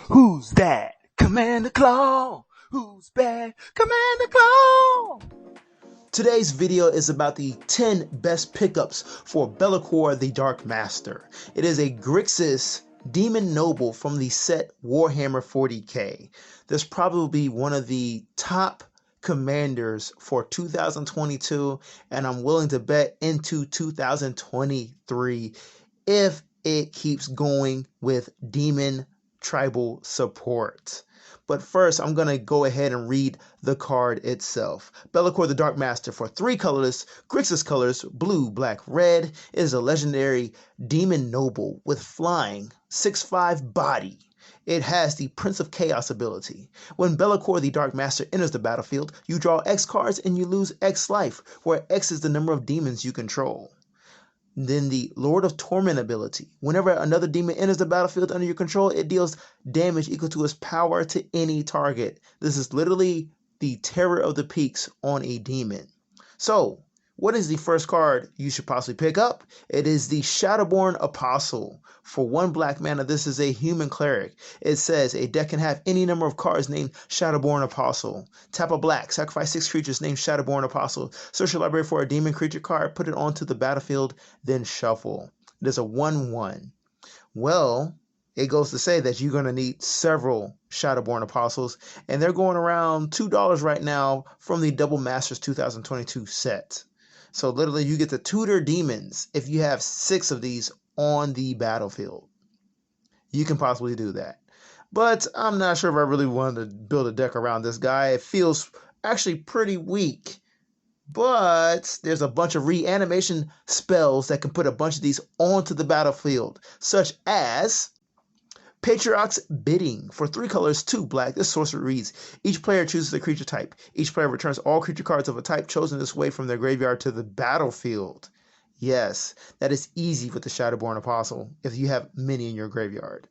Who's that? Commander Claw. Who's bad? Commander Claw. Today's video is about the 10 best pickups for Be'lakor the Dark Master. It is a Grixis Demon Noble from the set Warhammer 40k. This probably one of the top commanders for 2022, and I'm willing to bet into 2023 if it keeps going with Demon tribal support. But first, I'm going to go ahead and read the card itself. Be'lakor the Dark Master for 3 colorless, Grixis colors, blue, black, red, is a legendary demon noble with flying, 6/5 body. It has the Prince of Chaos ability. When Be'lakor the Dark Master enters the battlefield, you draw X cards and you lose X life, where X is the number of demons you control. Then the Lord of Torment ability. Whenever another demon enters the battlefield under your control, it deals damage equal to its power to any target. This is literally the Terror of the Peaks on a demon. So, what is the first card you should possibly pick up? It is the Shadowborn Apostle. For 1 black mana, this is a human cleric. It says a deck can have any number of cards named Shadowborn Apostle. Tap a black, sacrifice 6 creatures named Shadowborn Apostle. Search your library for a demon creature card, put it onto the battlefield, then shuffle. It is a 1/1. Well, it goes to say that you're going to need several Shadowborn Apostles, and they're going around $2 right now from the Double Masters 2022 set. So literally you get to tutor demons if you have 6 of these on the battlefield. You can possibly do that. But I'm not sure if I really wanted to build a deck around this guy. It feels actually pretty weak. But there's a bunch of reanimation spells that can put a bunch of these onto the battlefield, such as Patriarch's Bidding. For 3 colors, 2 black, this sorcery reads, each player chooses a creature type. Each player returns all creature cards of a type chosen this way from their graveyard to the battlefield. Yes, that is easy with the Shadowborn Apostle if you have many in your graveyard.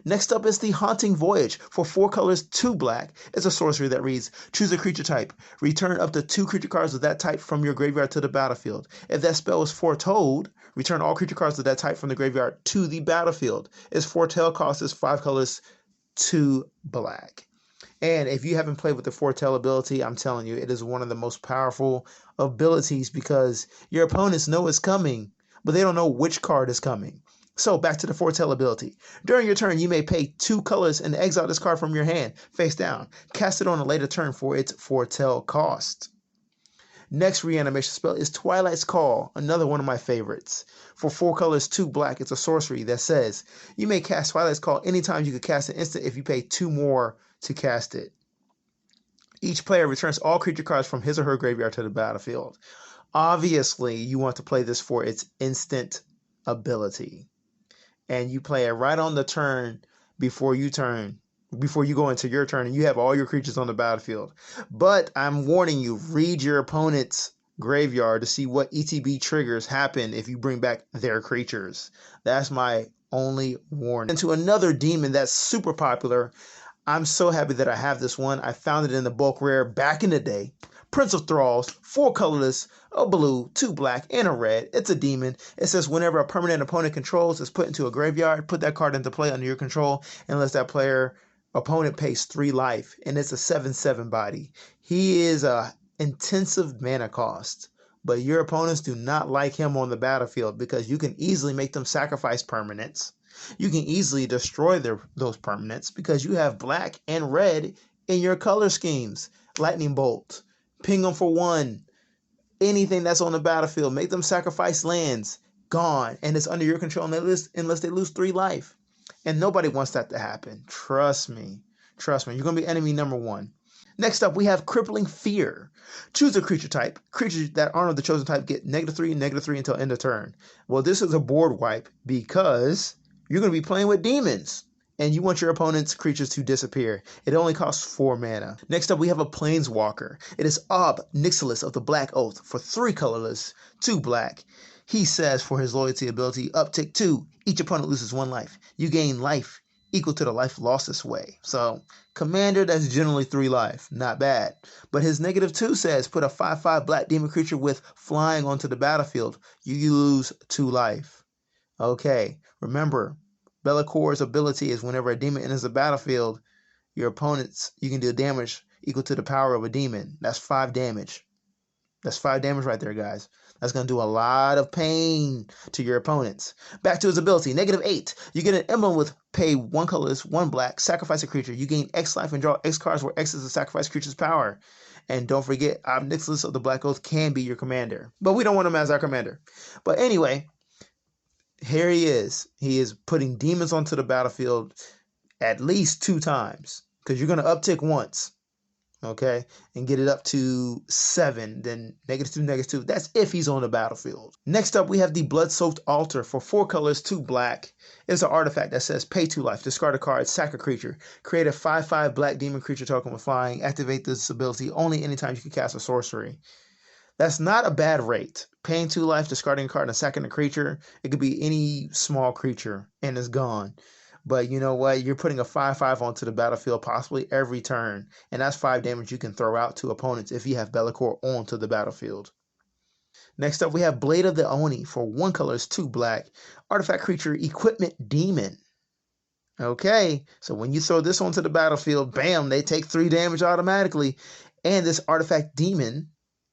Next up is the Haunting Voyage. For 4 colors, 2 black, it's a sorcery that reads, choose a creature type. Return up to 2 creature cards of that type from your graveyard to the battlefield. If that spell is foretold, return all creature cards of that type from the graveyard to the battlefield. Its foretell cost is 5 colors, 2 black. And if you haven't played with the foretell ability, I'm telling you, it is one of the most powerful abilities because your opponents know it's coming, but they don't know which card is coming. So back to the foretell ability. During your turn, you may pay 2 colors and exile this card from your hand, face down. Cast it on a later turn for its foretell cost. Next reanimation spell is Twilight's Call, another one of my favorites. For 4 colors, 2 black, it's a sorcery that says, you may cast Twilight's Call anytime you can cast an instant if you pay 2 more to cast it. Each player returns all creature cards from his or her graveyard to the battlefield. Obviously, you want to play this for its instant ability. And you play it right on the turn before you go into your turn and you have all your creatures on the battlefield. But I'm warning you, read your opponent's graveyard to see what ETB triggers happen if you bring back their creatures. That's my only warning. And to another demon that's super popular, I'm so happy that I have this one. I found it in the bulk rare back in the day. Prince of Thralls, 4 colorless, a blue, 2 black, and a red. It's a demon. It says whenever a permanent opponent controls is put into a graveyard, put that card into play under your control unless that opponent pays 3 life, and it's a 7/7 body. He is a intensive mana cost, but your opponents do not like him on the battlefield because you can easily make them sacrifice permanents. You can easily destroy those permanents because you have black and red in your color schemes. Lightning Bolt, ping them for 1. Anything that's on the battlefield, make them sacrifice lands, gone, and it's under your control unless they lose 3 life. And nobody wants that to happen. Trust me. Trust me. You're going to be enemy number 1. Next up, we have Crippling Fear. Choose a creature type. Creatures that aren't of the chosen type get -3 until end of turn. Well, this is a board wipe because you're going to be playing with demons, and you want your opponent's creatures to disappear. It only costs 4 mana. Next up, we have a Planeswalker. It is Nicolas of the Black Oath for 3 colorless, 2 black. He says for his loyalty ability, uptick 2, each opponent loses 1 life. You gain life equal to the life lost this way. So, commander, that's generally 3 life. Not bad. But his -2 says put a 5/5 black demon creature with flying onto the battlefield. You lose 2 life. Okay, remember, Bellacor's ability is whenever a demon enters the battlefield, you can deal damage equal to the power of a demon. That's 5 damage. That's 5 damage right there, guys. That's going to do a lot of pain to your opponents. Back to his ability, -8. You get an emblem with pay 1 colorless, 1 black, sacrifice a creature. You gain X life and draw X cards where X is the sacrifice creature's power. And don't forget, Nicolas of the Black Oath can be your commander. But we don't want him as our commander. But anyway, here he is. He is putting demons onto the battlefield at least 2 times. Because you're going to uptick once. Okay, and get it up to 7, then -2, -2. That's if he's on the battlefield. Next up, we have the Bloodsoaked Altar for 4 colors, 2 black. It's an artifact that says pay 2 life, discard a card, sack a creature, create a 5/5 black demon creature token with flying, activate this ability only anytime you can cast a sorcery. That's not a bad rate. Paying 2 life, discarding a card, and sacking a creature. It could be any small creature, and it's gone. But you know what? You're putting a 5/5 onto the battlefield possibly every turn. And that's 5 damage you can throw out to opponents if you have Be'lakor onto the battlefield. Next up, we have Blade of the Oni for 1 colors, 2 black. Artifact creature, Equipment Demon. Okay, so when you throw this onto the battlefield, bam, they take 3 damage automatically. And this artifact demon,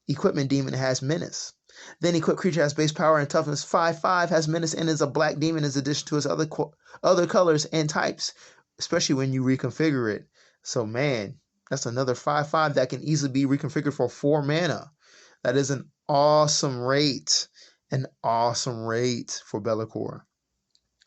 Equipment Demon, has menace. Then equipped creature has base power and toughness 5/5, has menace, and is a black demon in addition to its other colors and types, especially when you reconfigure it. So man, that's another 5/5 that can easily be reconfigured for 4 mana. That is an awesome rate. An awesome rate for Be'lakor.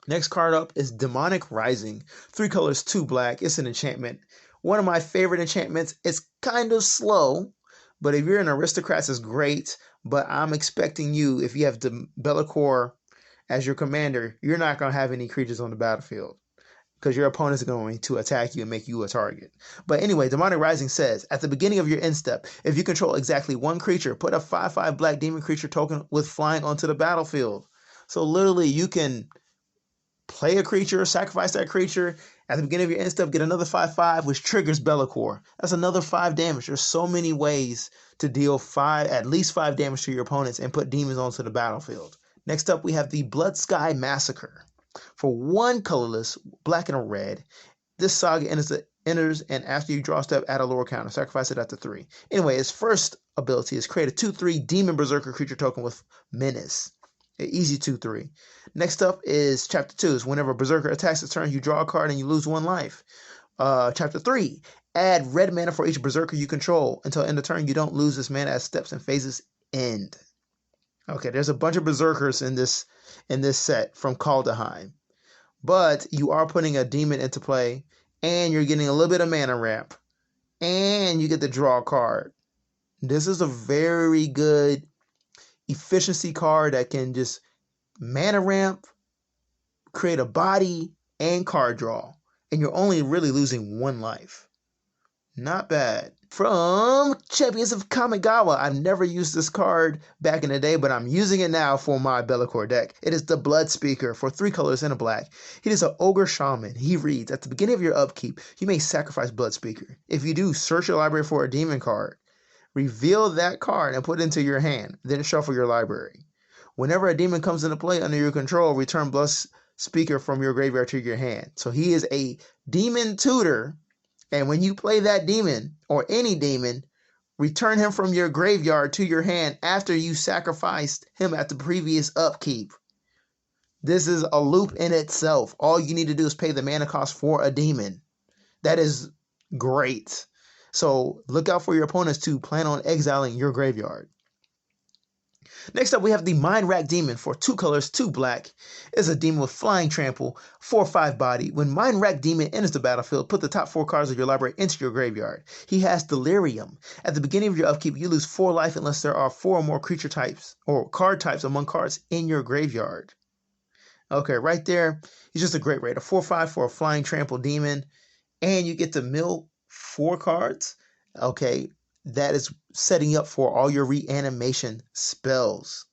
Next card up is Demonic Rising. 3 colors, 2 black. It's an enchantment. One of my favorite enchantments. It's kind of slow, but if you're an aristocrat, it's great. But I'm expecting you, if you have the Be'lakor as your commander, you're not going to have any creatures on the battlefield because your opponent is going to attack you and make you a target. But anyway, Demonic Rising says, at the beginning of your end step, if you control exactly 1 creature, put a 5/5 black demon creature token with flying onto the battlefield. So literally you can play a creature, sacrifice that creature, at the beginning of your end step, get another 5/5, which triggers Be'lakor. That's another 5 damage. There's so many ways to deal at least 5 damage to your opponents and put demons onto the battlefield. Next up, we have the Bloodsky Massacre. For 1 colorless, black and a red, this saga enters, and after you draw a step, add a lower counter. Sacrifice it after 3. Anyway, its first ability is create a 2/3 demon berserker creature token with menace. An easy 2/3. Next up is Chapter 2. Is whenever Berserker attacks its turn, you draw a card and you lose 1 life. Chapter 3. Add red mana for each Berserker you control. Until end of turn, you don't lose this mana as steps and phases end. Okay, there's a bunch of Berserkers in this set from Kaldheim. But you are putting a demon into play, and you're getting a little bit of mana ramp. And you get to draw a card. This is a very good efficiency card that can just mana ramp, create a body, and card draw. And you're only really losing 1 life. Not bad. From Champions of Kamigawa, I've never used this card back in the day, but I'm using it now for my Be'lakor deck. It is the Blood Speaker for 3 colors and a black. He is an Ogre Shaman. He reads, at the beginning of your upkeep, you may sacrifice Blood Speaker. If you do, search your library for a demon card. Reveal that card and put it into your hand, then shuffle your library. Whenever a demon comes into play under your control, return Blood Speaker from your graveyard to your hand. So he is a demon tutor, and when you play that demon, or any demon, return him from your graveyard to your hand after you sacrificed him at the previous upkeep. This is a loop in itself. All you need to do is pay the mana cost for a demon. That is great. So look out for your opponents to plan on exiling your graveyard. Next up, we have the Mindwrack Demon for 2 colors, 2 black. It's a demon with flying trample, 4/5 body. When Mindwrack Demon enters the battlefield, put the top 4 cards of your library into your graveyard. He has Delirium. At the beginning of your upkeep, you lose 4 life unless there are 4 or more creature types or card types among cards in your graveyard. Okay, right there, he's just a great rate. A 4/5 for a flying trample demon, and you get to mill 4 cards. Okay, that is setting up for all your reanimation spells.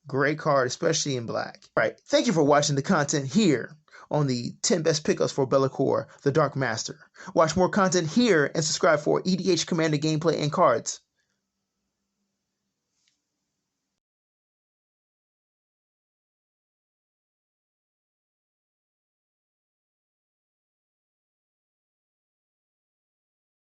Great card, especially in black. All right, thank you for watching the content here on the 10 best pickups for Be'lakor, the Dark Master. Watch more content here and subscribe for EDH Commander gameplay and cards.